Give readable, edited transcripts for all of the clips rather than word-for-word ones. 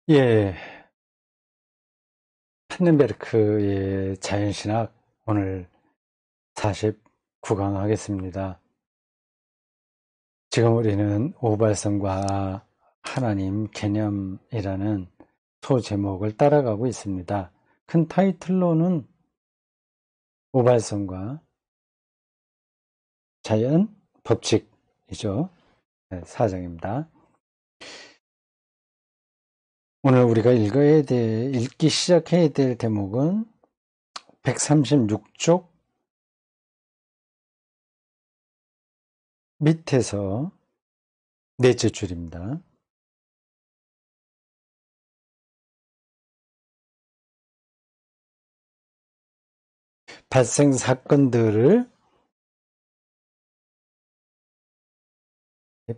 예, 판넨베르크의 자연신학 오늘 49강 하겠습니다. 지금 우리는 오발성과 하나님 개념이라는 소제목을 따라가고 있습니다. 큰 타이틀로는 오발성과 자연 법칙이죠. 네, 4장입니다. 오늘 우리가 읽기 시작해야 될 대목은 136쪽 밑에서 넷째 줄입니다. 발생 사건들을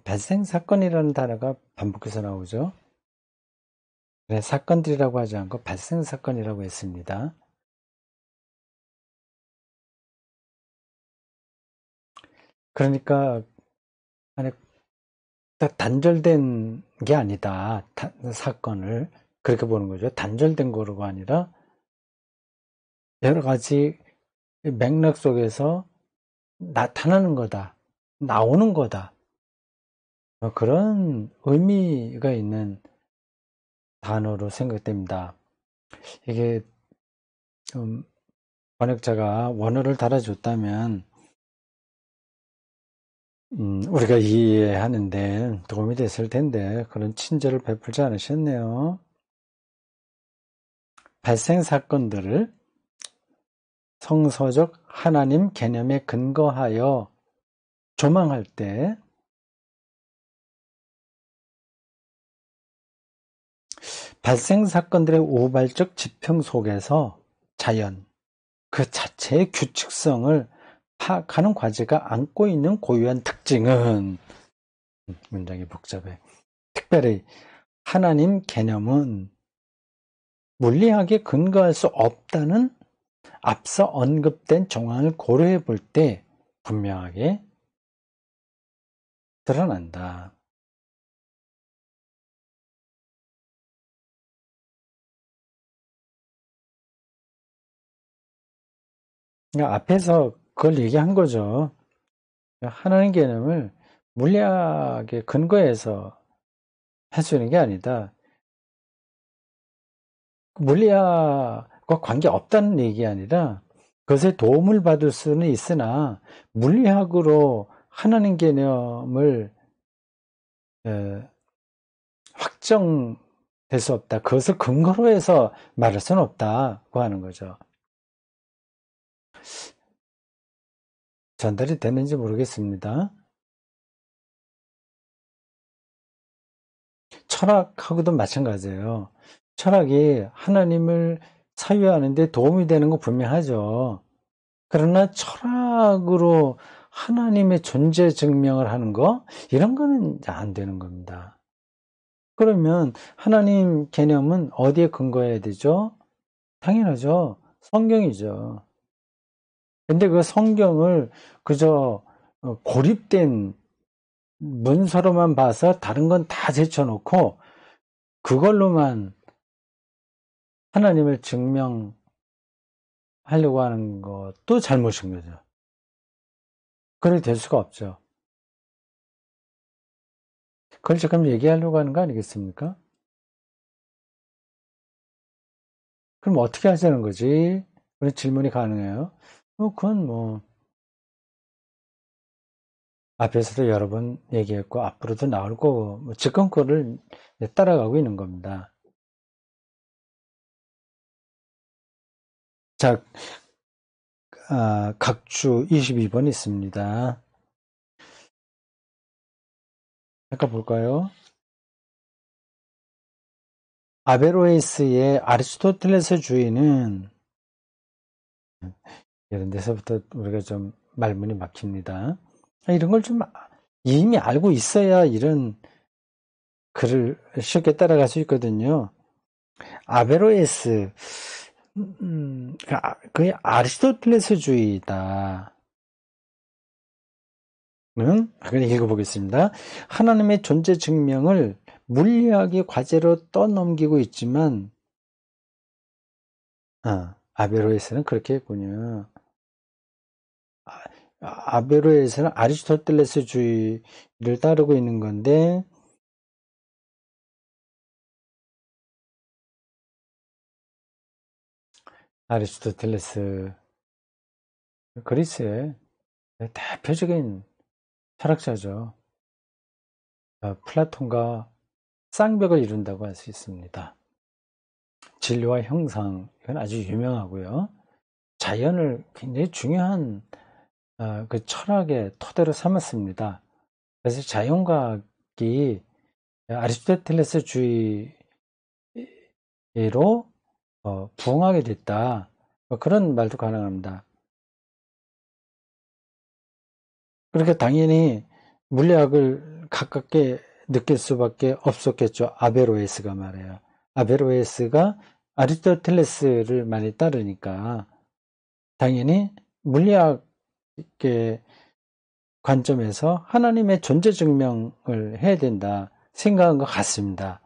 발생 사건이라는 단어가 반복해서 나오죠. 네, 사건들이라고 하지 않고 발생 사건이라고 했습니다. 그러니까 딱 단절된 게 아니다. 사건을 그렇게 보는 거죠. 단절된 거로가 아니라 여러 가지 맥락 속에서 나타나는 거다. 나오는 거다. 그런 의미가 있는 단어로 생각됩니다. 이게 좀 번역자가 원어를 달아줬다면 우리가 이해하는데 도움이 됐을 텐데 그런 친절을 베풀지 않으셨네요. 발생 사건들을 성서적 하나님 개념에 근거하여 조망할 때 발생 사건들의 우발적 지평 속에서 자연 그 자체의 규칙성을 파악하는 과제가 안고 있는 고유한 특징은 문장이 복잡해. 특별히 하나님 개념은 물리학에 근거할 수 없다는 앞서 언급된 정황을 고려해 볼 때 분명하게 드러난다. 그러니까 앞에서 그걸 얘기한 거죠. 하나님 개념을 물리학에 근거해서 해주는 게 아니다. 물리학과 관계없다는 얘기 아니라 그것에 도움을 받을 수는 있으나 물리학으로 하나님 개념을 확정될 수 없다. 그것을 근거로 해서 말할 수는 없다고 하는 거죠. 전달이 되는지 모르겠습니다. 철학하고도 마찬가지예요. 철학이 하나님을 사유하는 데 도움이 되는 건 분명하죠. 그러나 철학으로 하나님의 존재 증명을 하는 거 이런 거는 안 되는 겁니다. 그러면 하나님 개념은 어디에 근거해야 되죠? 당연하죠. 성경이죠. 근데 그 성경을 그저 고립된 문서로만 봐서 다른 건 다 제쳐놓고 그걸로만 하나님을 증명하려고 하는 것도 잘못인 거죠. 그렇게 될 수가 없죠. 그걸 지금 얘기하려고 하는 거 아니겠습니까? 그럼 어떻게 하자는 거지? 그런 질문이 가능해요. 그건 앞에서도 여러 번 얘기했고 앞으로도 나올 거고 지금 그거를 따라가고 있는 겁니다. 자, 각주 22번 있습니다. 잠깐 볼까요? 아베로에스의 아리스토텔레스 주의는 이런 데서부터 우리가 좀 말문이 막힙니다. 이런 걸 좀 이미 알고 있어야 이런 글을 쉽게 따라갈 수 있거든요. 아베로에스, 그게 아리스토텔레스주의다. 그냥 읽어보겠습니다. 하나님의 존재 증명을 물리학이 과제로 떠넘기고 있지만 아베로에스는 그렇게 했군요. 아베로에스는 아리스토텔레스주의를 따르고 있는 건데 아리스토텔레스 그리스의 대표적인 철학자죠. 플라톤과 쌍벽을 이룬다고 할 수 있습니다. 진리와 형상, 이건 아주 유명하고요. 자연을 굉장히 중요한 그 철학의 토대로 삼았습니다. 그래서 자연과학이 아리스토텔레스주의로 부흥하게 됐다. 그런 말도 가능합니다. 그러니까 당연히 물리학을 가깝게 느낄 수밖에 없었겠죠. 아베로에스가 말이에요. 아베로에스가 아리스토텔레스를 많이 따르니까 당연히 물리학의 관점에서 하나님의 존재 증명을 해야 된다 생각한 것 같습니다.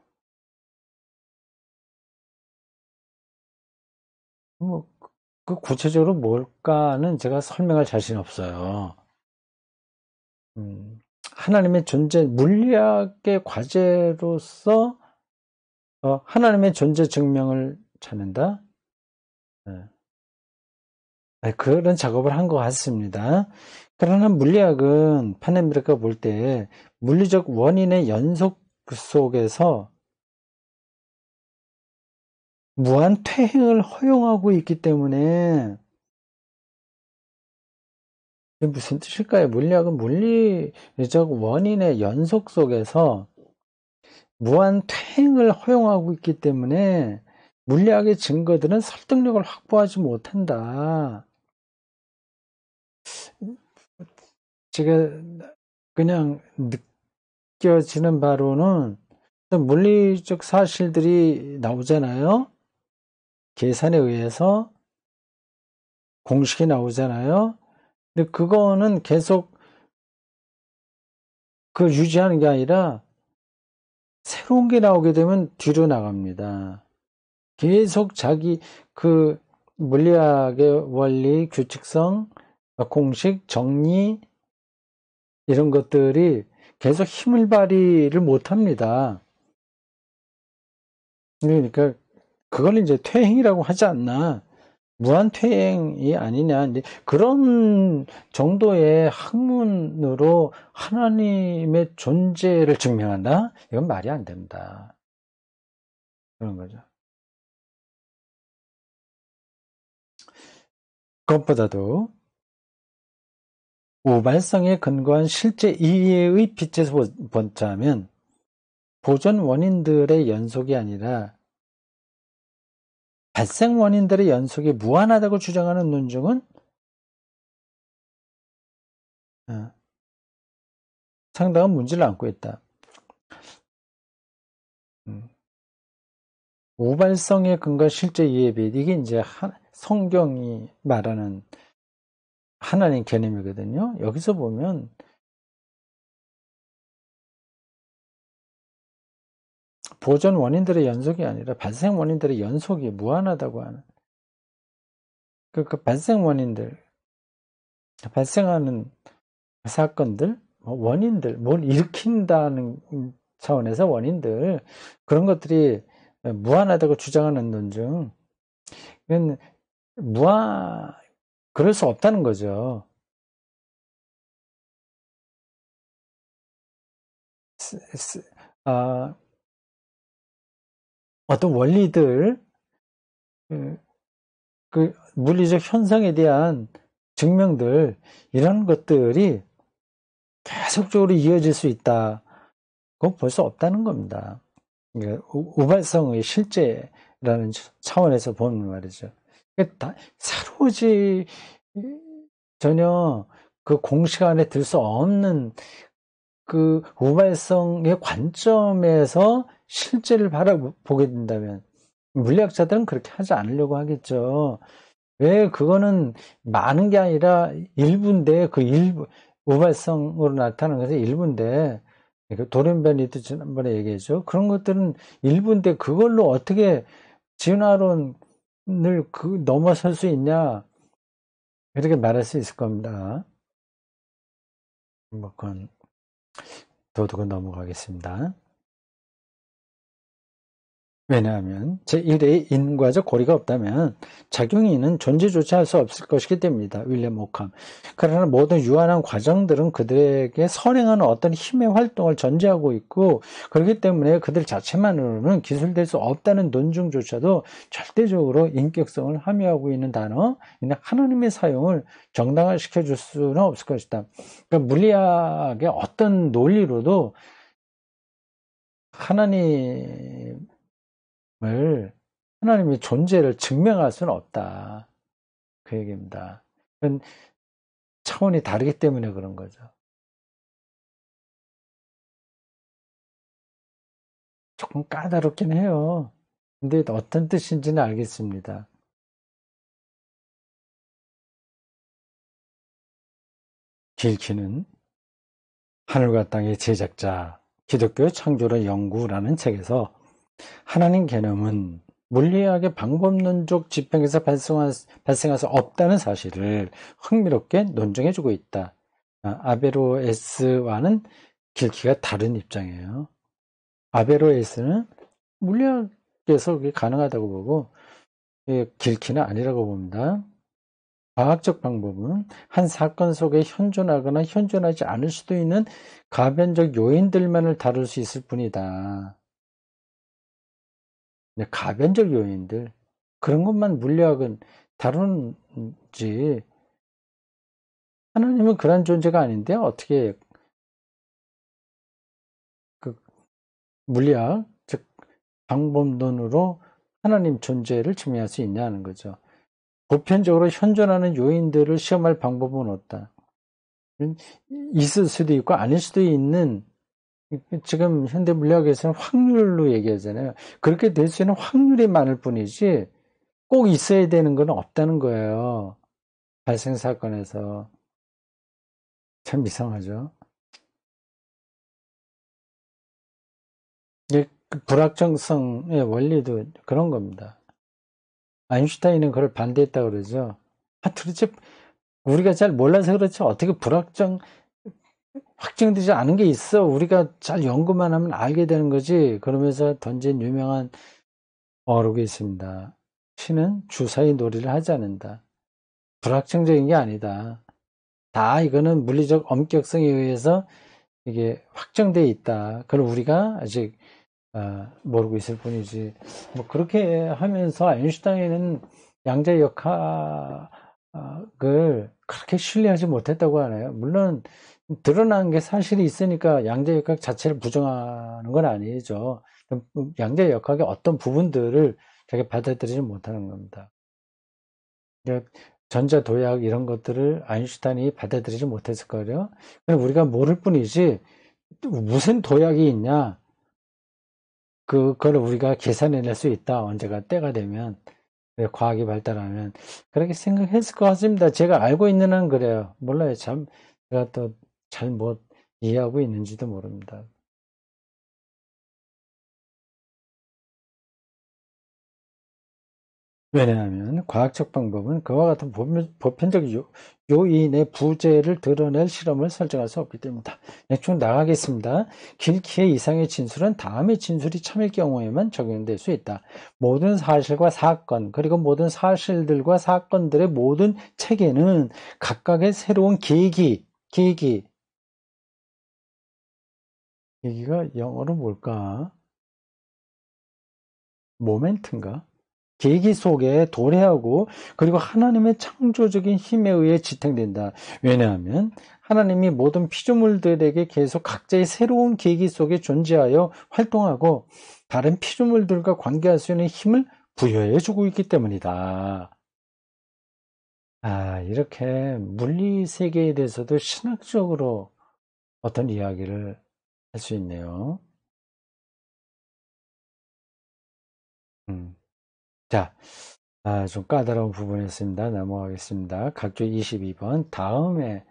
그 구체적으로 뭘까는 제가 설명할 자신 없어요. 하나님의 존재, 물리학의 과제로서 하나님의 존재 증명을 찾는다? 그런 작업을 한 것 같습니다. 그러나 물리학은 파네미르가 볼 때 물리적 원인의 연속 속에서 무한 퇴행을 허용하고 있기 때문에 이게 무슨 뜻일까요? 물리학은 물리적 원인의 연속 속에서 무한 퇴행을 허용하고 있기 때문에 물리학의 증거들은 설득력을 확보하지 못한다. 제가 그냥 느껴지는 바로는 물리적 사실들이 나오잖아요. 계산에 의해서 공식이 나오잖아요. 근데 그거는 계속 유지하는 게 아니라 새로운 게 나오게 되면 뒤로 나갑니다. 계속 자기 물리학의 원리, 규칙성, 공식, 정리 이런 것들이 계속 힘을 발휘를 못합니다. 그러니까 그걸 이제 퇴행이라고 하지 않나. 무한 퇴행이 아니냐. 이제 그런 정도의 학문으로 하나님의 존재를 증명한다? 이건 말이 안 됩니다. 그런 거죠. 그것보다도 우발성에 근거한 실제 이해의 빛에서 보자면 보존 원인들의 연속이 아니라 발생 원인들의 연속이 무한하다고 주장하는 논증은 상당한 문제를 안고 있다. 우발성에 근거한 실제 이해의 빛, 이게 이제 성경이 말하는 하나님 개념이거든요. 여기서 보면 보존 원인들의 연속이 아니라 발생 원인들의 연속이 무한하다고 하는 그 발생 원인들, 발생하는 사건들, 원인들, 뭘 일으킨다는 차원에서 원인들, 그런 것들이 무한하다고 주장하는 논증, 이건 그럴 수 없다는 거죠. 어떤 원리들, 그 물리적 현상에 대한 증명들, 이런 것들이 계속적으로 이어질 수 있다. 그건 볼 수 없다는 겁니다. 우발성의 실제라는 차원에서 보는 말이죠. 사로지 전혀 그 공식 안에 들 수 없는 그 우발성의 관점에서 실제를 바라보게 된다면 물리학자들은 그렇게 하지 않으려고 하겠죠. 왜 그거는 많은 게 아니라 일부인데 그 일부 우발성으로 나타나는 것은 일부인데 그러니까 돌연변이도 지난번에 얘기했죠. 그런 것들은 일부인데 그걸로 어떻게 진화론을 넘어설 수 있냐, 이렇게 말할 수 있을 겁니다. 뭐 그건 도둑은 넘어가겠습니다. 왜냐하면 제1의 인과적 고리가 없다면 작용인은 존재조차 할 수 없을 것이기 때문이다. 윌리엄 오캄. 그러나 모든 유한한 과정들은 그들에게 선행하는 어떤 힘의 활동을 전제하고 있고, 그렇기 때문에 그들 자체만으로는 기술될 수 없다는 논증조차도 절대적으로 인격성을 함유하고 있는 단어, 하나님의 사용을 정당화시켜 줄 수는 없을 것이다. 그러니까 물리학의 어떤 논리로도 하나님의 존재를 증명할 수는 없다. 그 얘기입니다. 그건 차원이 다르기 때문에 그런 거죠. 조금 까다롭긴 해요. 근데 어떤 뜻인지는 알겠습니다. 길키는 하늘과 땅의 제작자, 기독교의 창조를 연구라는 책에서 하나님 개념은 물리학의 방법론적 지평에서 발생할 수 없다는 사실을 흥미롭게 논증해주고 있다. 아베로에스와는 길키가 다른 입장이에요. 아베로에스는 물리학에서 그게 가능하다고 보고, 길키는 아니라고 봅니다. 과학적 방법은 한 사건 속에 현존하거나 현존하지 않을 수도 있는 가변적 요인들만을 다룰 수 있을 뿐이다. 가변적 요인들, 그런 것만 물리학은 다루는지, 하나님은 그런 존재가 아닌데 어떻게 그 물리학, 즉 방법론으로 하나님 존재를 증명할 수 있냐는 거죠. 보편적으로 현존하는 요인들을 시험할 방법은 없다. 있을 수도 있고 아닐 수도 있는, 지금 현대 물리학에서는 확률로 얘기하잖아요. 그렇게 될 수 있는 확률이 많을 뿐이지 꼭 있어야 되는 건 없다는 거예요. 발생 사건에서. 참 이상하죠. 그 불확정성의 원리도 그런 겁니다. 아인슈타인은 그걸 반대했다고 그러죠. 도대체 우리가 잘 몰라서 그렇지 어떻게 확정되지 않은 게 있어. 우리가 잘 연구만 하면 알게 되는 거지. 그러면서 던진 유명한 어록이 있습니다. 신은 주사위 놀이를 하지 않는다. 불확정적인 게 아니다. 다 이거는 물리적 엄격성에 의해서 이게 확정되어 있다. 그걸 우리가 아직 모르고 있을 뿐이지. 뭐 그렇게 하면서 아인슈타인은 양자 역학을 그렇게 신뢰하지 못했다고 하네요. 물론 드러난 게 사실이 있으니까 양자 역학 자체를 부정하는 건 아니죠. 양자 역학의 어떤 부분들을 자기가 받아들이지 못하는 겁니다. 그러니까 전자 도약 이런 것들을 아인슈타인이 받아들이지 못했을 거예요. 우리가 모를 뿐이지 무슨 도약이 있냐, 그걸 우리가 계산해낼 수 있다. 언제가 때가 되면, 과학이 발달하면 그렇게 생각했을 것 같습니다. 제가 알고 있는 한 그래요. 몰라요. 참 제가 또 잘못 이해하고 있는지도 모릅니다. 왜냐하면 과학적 방법은 그와 같은 보편적 요인의 부재를 드러낼 실험을 설정할 수 없기 때문이다. 쭉 나가겠습니다. 길키의 이상의 진술은 다음의 진술이 참일 경우에만 적용될 수 있다. 모든 사실과 사건, 그리고 모든 사실들과 사건들의 모든 체계는 각각의 새로운 계기가 영어로 뭘까? 모멘트인가? 계기 속에 도래하고, 그리고 하나님의 창조적인 힘에 의해 지탱된다. 왜냐하면 하나님이 모든 피조물들에게 계속 각자의 새로운 계기 속에 존재하여 활동하고 다른 피조물들과 관계할 수 있는 힘을 부여해 주고 있기 때문이다. 이렇게 물리 세계에 대해서도 신학적으로 어떤 이야기를 할 수 있네요. 자, 좀 까다로운 부분이었습니다. 넘어가겠습니다. 각조 22번 다음에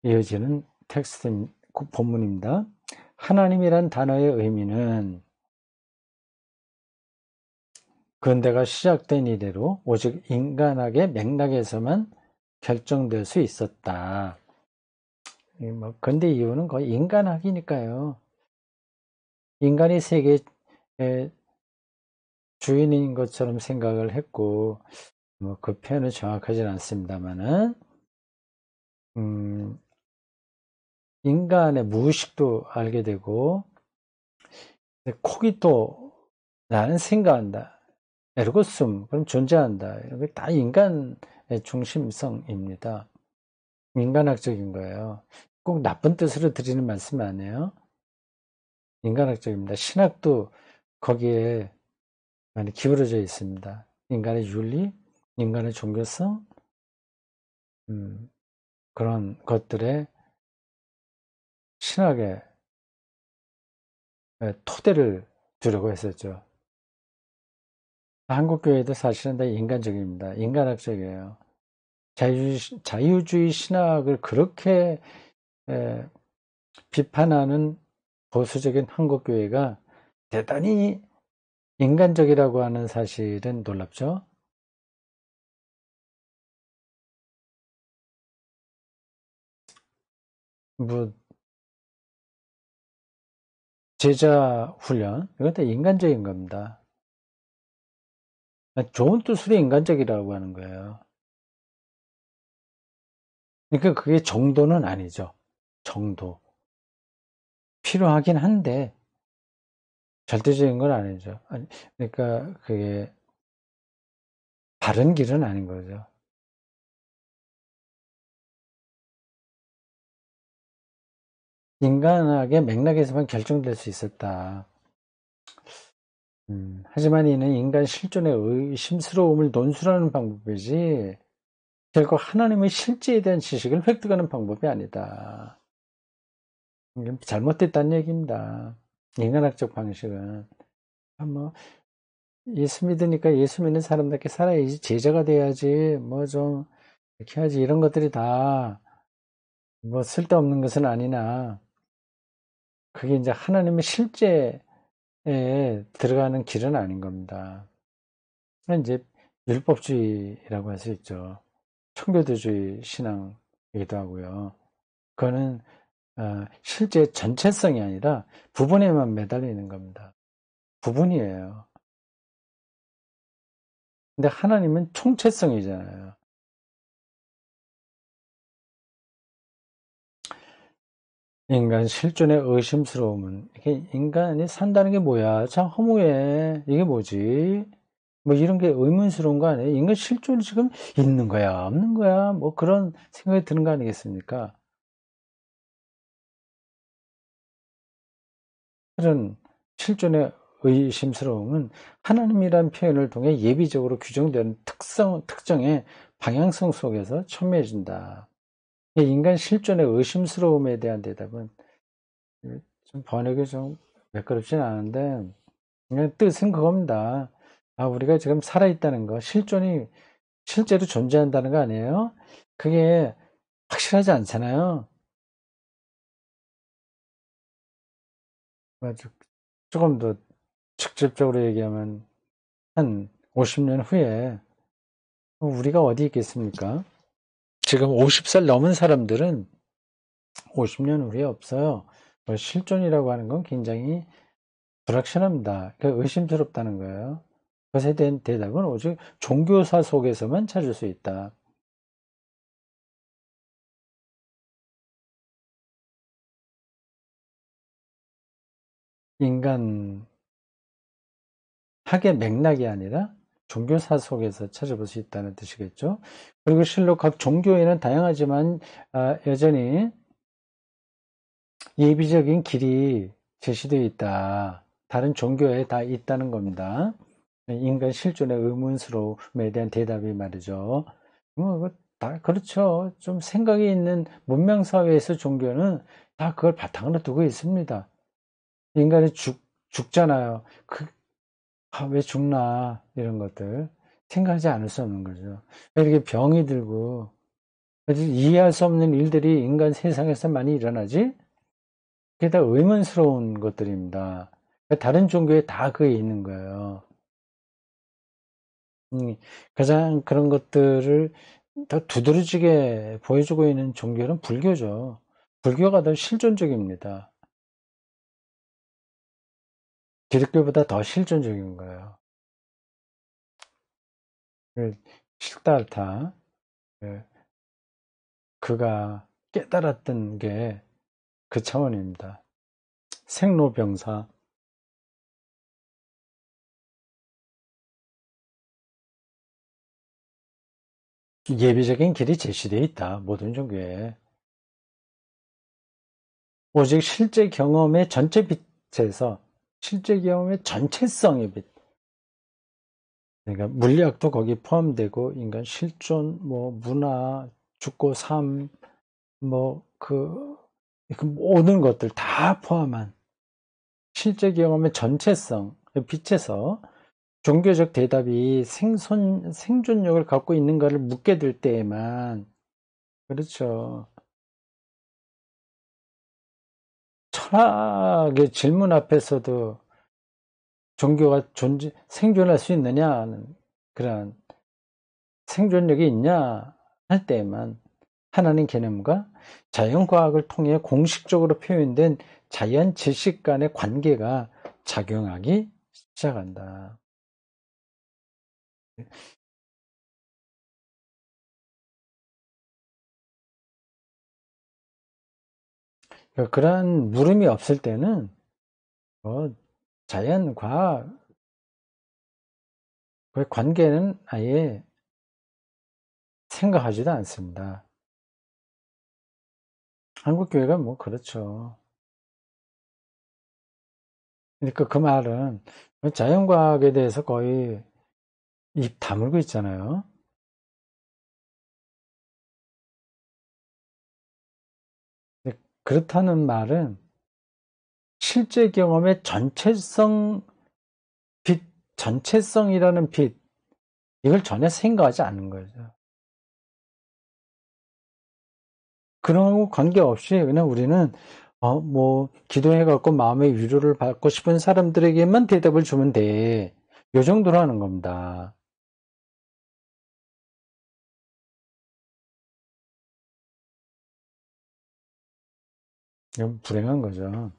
이어지는 텍스트 본문입니다. 하나님이란 단어의 의미는 근대가 시작된 이래로 오직 인간학의 맥락에서만 결정될 수 있었다. 근대 이유는 거의 인간학이니까요. 인간이 세계의 주인인 것처럼 생각을 했고, 그 표현은 정확하진 않습니다만은, 인간의 무의식도 알게 되고, 코기또, 나는 생각한다. 에르고숨, 그럼 존재한다. 이런 게 다 인간의 중심성입니다. 인간학적인 거예요. 꼭 나쁜 뜻으로 드리는 말씀 아니에요. 인간학적입니다. 신학도 거기에 많이 기울어져 있습니다. 인간의 윤리, 인간의 종교성, 그런 것들의 신학의 토대를 두려고 했었죠. 한국교회도 사실은 다 인간적입니다. 인간학적이에요. 자유주의 신학을 그렇게 비판하는 보수적인 한국교회가 대단히 인간적이라고 하는 사실은 놀랍죠. 제자 훈련, 이건 다 인간적인 겁니다. 좋은 뜻으로 인간적이라고 하는 거예요. 그러니까 그게 정도는 아니죠. 정도. 필요하긴 한데, 절대적인 건 아니죠. 그러니까 그게 바른 길은 아닌 거죠. 인간학의 맥락에서만 결정될 수 있었다. 하지만 이는 인간 실존의 의심스러움을 논술하는 방법이지, 결국 하나님의 실제에 대한 지식을 획득하는 방법이 아니다. 이건 잘못됐다는 얘기입니다. 인간학적 방식은. 예수 믿으니까 예수 믿는 사람답게 살아야지, 제자가 돼야지, 좀 이렇게 해야지, 이런 것들이 다 쓸데없는 것은 아니나, 그게 이제 하나님의 실제에 들어가는 길은 아닌 겁니다. 이제 율법주의라고 할 수 있죠. 청교도주의 신앙이기도 하고요. 그거는 실제 전체성이 아니라 부분에만 매달리는 겁니다. 부분이에요. 근데 하나님은 총체성이잖아요. 인간 실존의 의심스러움은, 이게 인간이 산다는 게 뭐야? 참 허무해. 이게 뭐지? 이런 게 의문스러운 거 아니에요? 인간 실존이 지금 있는 거야? 없는 거야? 그런 생각이 드는 거 아니겠습니까? 그런 실존의 의심스러움은 하나님이란 표현을 통해 예비적으로 규정되는 특정의 방향성 속에서 첨예해진다. 인간 실존의 의심스러움에 대한 대답은 좀 번역이 좀 매끄럽진 않은데, 그냥 뜻은 그겁니다. 우리가 지금 살아있다는 거, 실존이 실제로 존재한다는 거 아니에요? 그게 확실하지 않잖아요. 조금 더 직접적으로 얘기하면 한 50년 후에 우리가 어디 있겠습니까? 지금 50살 넘은 사람들은 50년 후에 없어요. 실존이라고 하는 건 굉장히 불확실합니다. 그러니까 의심스럽다는 거예요. 그것에 대한 대답은 오직 종교사 속에서만 찾을 수 있다. 인간 학의 맥락이 아니라 종교사 속에서 찾아볼 수 있다는 뜻이겠죠. 그리고 실로 각 종교에는 다양하지만 여전히 예비적인 길이 제시되어 있다. 다른 종교에 다 있다는 겁니다. 인간 실존의 의문스러움에 대한 대답이 말이죠. 다 그렇죠. 좀 생각이 있는 문명사회에서 종교는 다 그걸 바탕으로 두고 있습니다. 인간이 죽잖아요. 왜 죽나, 이런 것들. 생각하지 않을 수 없는 거죠. 왜 이렇게 병이 들고, 이해할 수 없는 일들이 인간 세상에서 많이 일어나지? 그게 다 의문스러운 것들입니다. 다른 종교에 다 그게 있는 거예요. 가장 그런 것들을 더 두드러지게 보여주고 있는 종교는 불교죠. 불교가 더 실존적입니다. 기독교보다 더 실존적인 거예요. 실다르타, 그가 깨달았던 게 그 차원입니다. 생로병사. 예비적인 길이 제시되어 있다. 모든 종교에. 오직 실제 경험의 전체 빛에서 실제 경험의 전체성의 빛. 그러니까 물리학도 거기 포함되고 인간 실존, 뭐 문화, 죽고 삶, 그 모든 것들 다 포함한 실제 경험의 전체성, 빛에서 종교적 대답이 생존력을 갖고 있는가를 묻게 될 때에만, 그렇죠. 철학의 질문 앞에서도 종교가 생존할 수 있느냐 하는 그런 생존력이 있냐 할 때에만 하나님 개념과 자연과학을 통해 공식적으로 표현된 자연 지식 간의 관계가 작용하기 시작한다. 그러한 물음이 없을 때는 자연과학의 관계는 아예 생각하지도 않습니다. 한국교회가 뭐 그렇죠. 그러니까 그 말은 자연과학에 대해서 거의 입 다물고 있잖아요. 그렇다는 말은 실제 경험의 전체성이라는 빛, 이걸 전혀 생각하지 않는 거죠. 그런 거 관계없이 그냥 우리는 기도해갖고 마음의 위로를 받고 싶은 사람들에게만 대답을 주면 돼. 요 정도로 하는 겁니다. 이건 불행한 거죠.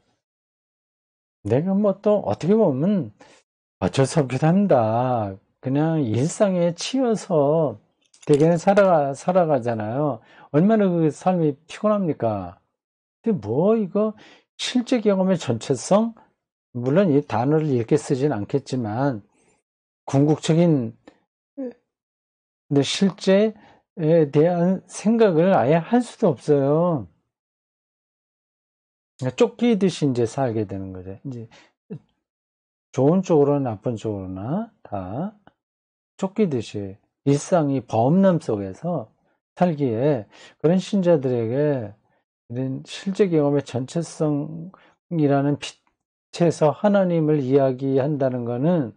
내가 뭐 또 어떻게 보면 어쩔 수 없기도 합니다. 그냥 일상에 치여서 대개는 살아가잖아요. 얼마나 그 삶이 피곤합니까? 근데 뭐 이거 실제 경험의 전체성? 물론 이 단어를 이렇게 쓰진 않겠지만 궁극적인 근데 실제에 대한 생각을 아예 할 수도 없어요. 그러니까 쫓기듯이 이제 살게 되는 거죠. 이제 좋은 쪽으로나 나쁜 쪽으로나 다 쫓기듯이 일상이 범람 속에서 살기에 그런 신자들에게 이런 실제 경험의 전체성이라는 빛에서 하나님을 이야기한다는 것은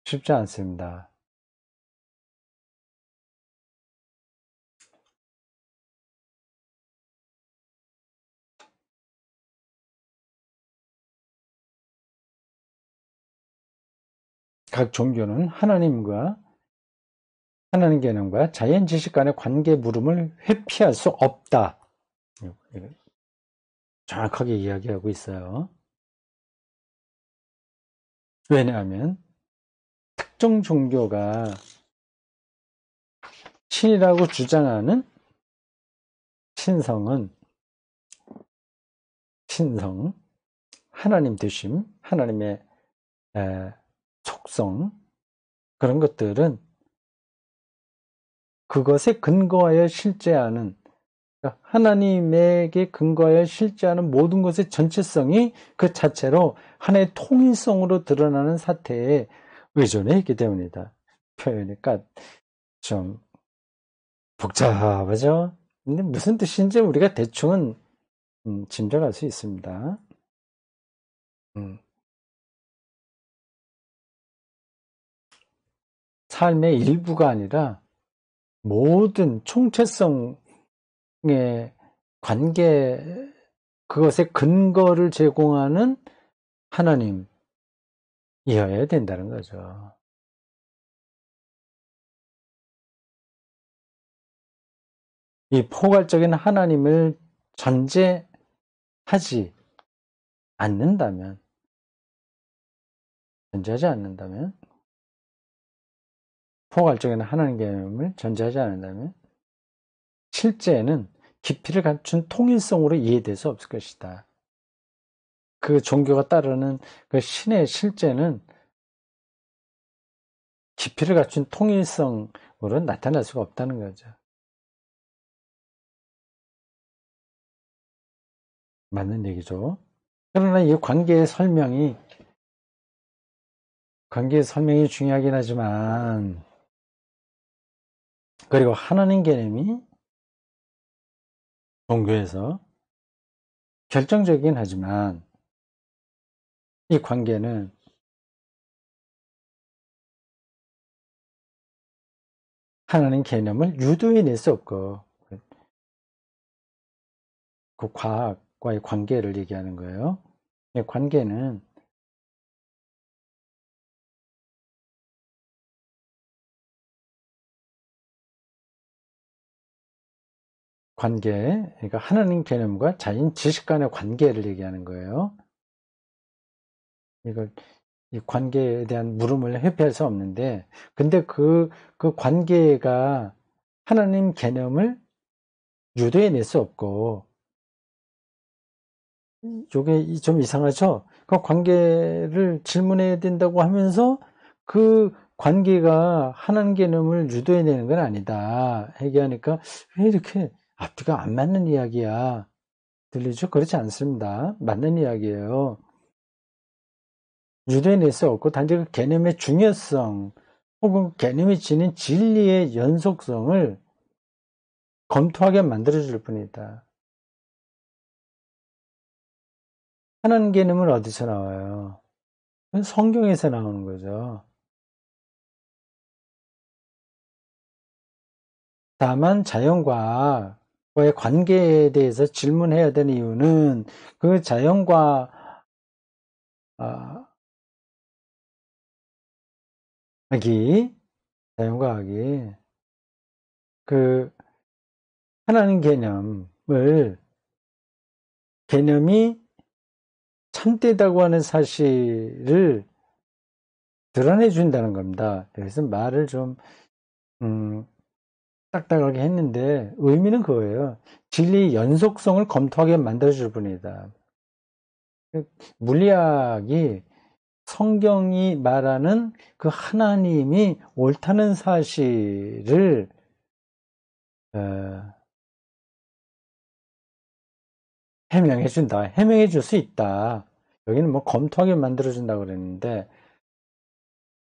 쉽지 않습니다. 각 종교는 하나님 개념과 자연 지식 간의 관계 물음을 회피할 수 없다. 정확하게 이야기하고 있어요. 왜냐하면 특정 종교가 신이라고 주장하는 신성, 하나님 되심, 하나님의 속성, 그런 것들은 그것에 근거하여 실제하는, 그러니까 하나님에게 근거하여 실제하는 모든 것의 전체성이 그 자체로 하나의 통일성으로 드러나는 사태에 의존해 있기 때문이다. 표현이니까 좀 복잡하죠? 근데 무슨 뜻인지 우리가 대충은 짐작할 수 있습니다. 삶의 일부가 아니라 모든 총체성의 관계, 그것의 근거를 제공하는 하나님이어야 된다는 거죠. 이 포괄적인 하나님을 전제하지 않는다면, 포괄적인 하나님 개념을 전제하지 않는다면, 실제는 깊이를 갖춘 통일성으로 이해될 수 없을 것이다. 그 종교가 따르는 그 신의 실제는 깊이를 갖춘 통일성으로 나타날 수가 없다는 거죠. 맞는 얘기죠. 그러나 이 관계의 설명이 중요하긴 하지만, 그리고 하나님 개념이 종교에서 결정적이긴 하지만, 이 관계는 하나님 개념을 유도해낼 수 없고, 그 과학과의 관계를 얘기하는 거예요. 이 관계는 그러니까 하나님 개념과 자연 지식 간의 관계를 얘기하는 거예요. 이걸, 이 관계에 대한 물음을 회피할 수 없는데, 근데 그 관계가 하나님 개념을 유도해낼 수 없고, 이게 좀 이상하죠? 그 관계를 질문해야 된다고 하면서 그 관계가 하나님 개념을 유도해내는 건 아니다. 얘기하니까 왜 이렇게 앞뒤가 안 맞는 이야기야. 들리죠? 그렇지 않습니다. 맞는 이야기예요. 유도해낼 수 없고 단지 그 개념의 중요성 혹은 개념이 지닌 진리의 연속성을 검토하게 만들어줄 뿐이다. 하나님 개념은 어디서 나와요? 성경에서 나오는 거죠. 다만 자연과의 관계에 대해서 질문해야 되는 이유는 그 자연과학이 그 하나님 개념이 참되다고 하는 사실을 드러내 준다는 겁니다. 그래서 말을 좀 딱딱하게 했는데 의미는 그거예요. 진리의 연속성을 검토하게 만들어줄 뿐이다. 물리학이 성경이 말하는 그 하나님이 옳다는 사실을 해명해 줄 수 있다. 여기는 뭐 검토하게 만들어준다고 그랬는데,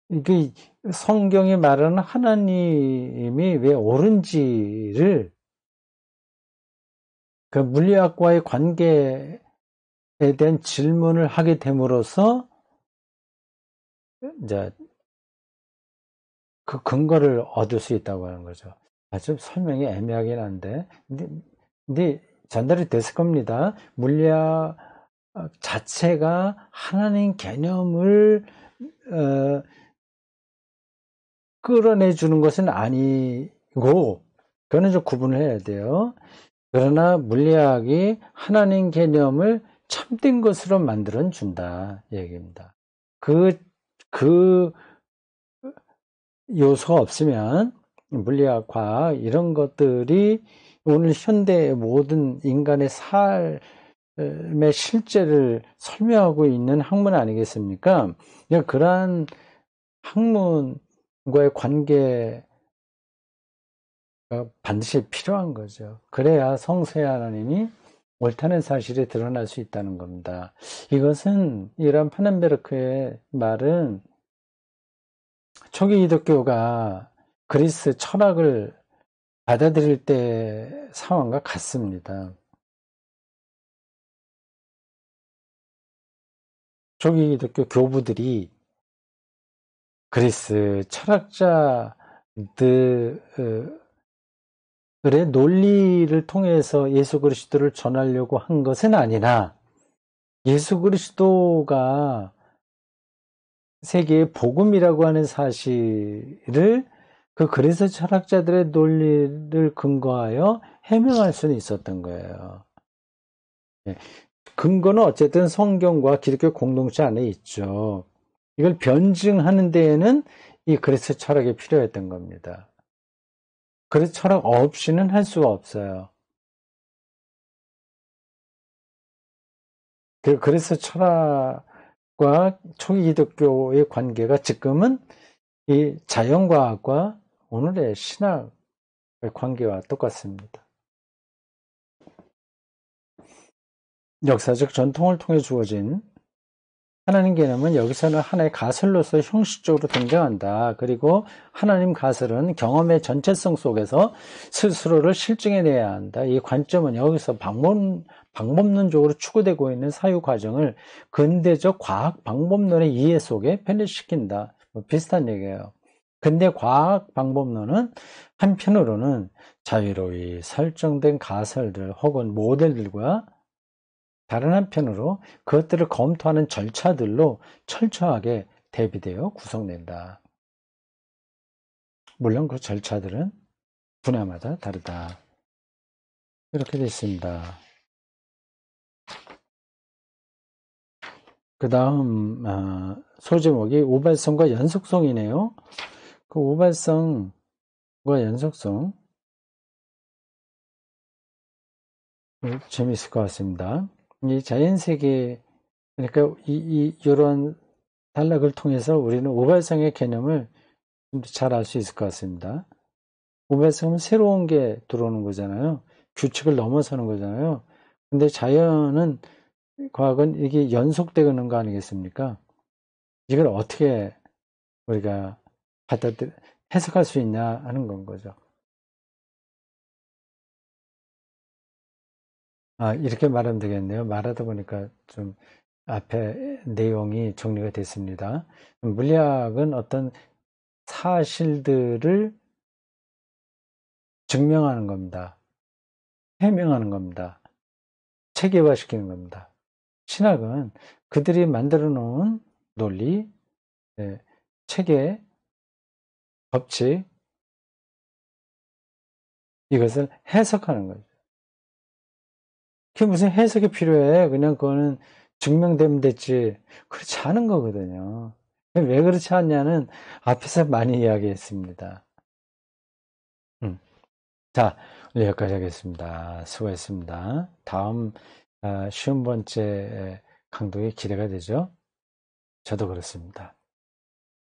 이게 성경이 말하는 하나님이 왜 옳은지를 그 물리학과의 관계에 대한 질문을 하게 됨으로써 이제 그 근거를 얻을 수 있다고 하는 거죠. 좀 설명이 애매하긴 한데, 근데 전달이 됐을 겁니다. 물리학 자체가 하나님 개념을 끌어내 주는 것은 아니고, 그거는 좀 구분을 해야 돼요. 그러나 물리학이 하나님 개념을 참된 것으로 만들어 준다 얘기입니다. 그 요소가 없으면 물리학, 과학 이런 것들이 오늘 현대의 모든 인간의 삶의 실제를 설명하고 있는 학문 아니겠습니까? 그러한 학문과의 관계가 반드시 필요한 거죠. 그래야 성서의 하나님이 옳다는 사실이 드러날 수 있다는 겁니다. 이것은 이런 파넨베르크의 말은 초기 기독교가 그리스 철학을 받아들일 때 상황과 같습니다. 초기 기독교 교부들이 그리스 철학자들의 그래 논리를 통해서 예수 그리스도를 전하려고 한 것은 아니라 예수 그리스도가 세계의 복음이라고 하는 사실을 그 그리스 철학자들의 논리를 근거하여 해명할 수는 있었던 거예요. 예. 근거는 어쨌든 성경과 기독교 공동체 안에 있죠. 이걸 변증하는 데에는 이 그리스 철학이 필요했던 겁니다. 그리스 철학 없이는 할 수가 없어요. 그 그리스 철학과 초기 기독교의 관계가 지금은 이 자연과학과 오늘의 신학의 관계와 똑같습니다. 역사적 전통을 통해 주어진 하나님 개념은 여기서는 하나의 가설로서 형식적으로 등장한다. 그리고 하나님 가설은 경험의 전체성 속에서 스스로를 실증해내야 한다. 이 관점은 여기서 방법론적으로 추구되고 있는 사유 과정을 근대적 과학 방법론의 이해 속에 편입시킨다. 비슷한 얘기예요. 근대 과학 방법론은 한편으로는 자유로이 설정된 가설들 혹은 모델들과 다른 한편으로 그것들을 검토하는 절차들로 철저하게 대비되어 구성된다. 물론 그 절차들은 분야마다 다르다. 이렇게 되어 있습니다. 그 다음 소제목이 우발성과 연속성이네요. 그 우발성과 연속성 재미있을 것 같습니다. 이 자연세계 그러니까 이런 단락을 통해서 우리는 우발성의 개념을 좀 잘 알 수 있을 것 같습니다. 우발성은 새로운 게 들어오는 거잖아요. 규칙을 넘어서는 거잖아요. 근데 자연은 과학은 이게 연속되는 거 아니겠습니까? 이걸 어떻게 우리가 해석할 수 있냐 하는 건 거죠. 이렇게 말하면 되겠네요. 말하다 보니까 좀 앞에 내용이 정리가 됐습니다. 물리학은 어떤 사실들을 증명하는 겁니다. 해명하는 겁니다. 체계화시키는 겁니다. 신학은 그들이 만들어 놓은 논리, 체계, 법칙, 이것을 해석하는 거죠. 그게 무슨 해석이 필요해? 그냥 그거는 증명되면 됐지. 그렇지 않은 거거든요. 왜 그렇지 않냐는 앞에서 많이 이야기했습니다. 자, 오늘 여기까지 하겠습니다. 수고했습니다. 다음 쉬운 번째 강도에 기대가 되죠? 저도 그렇습니다.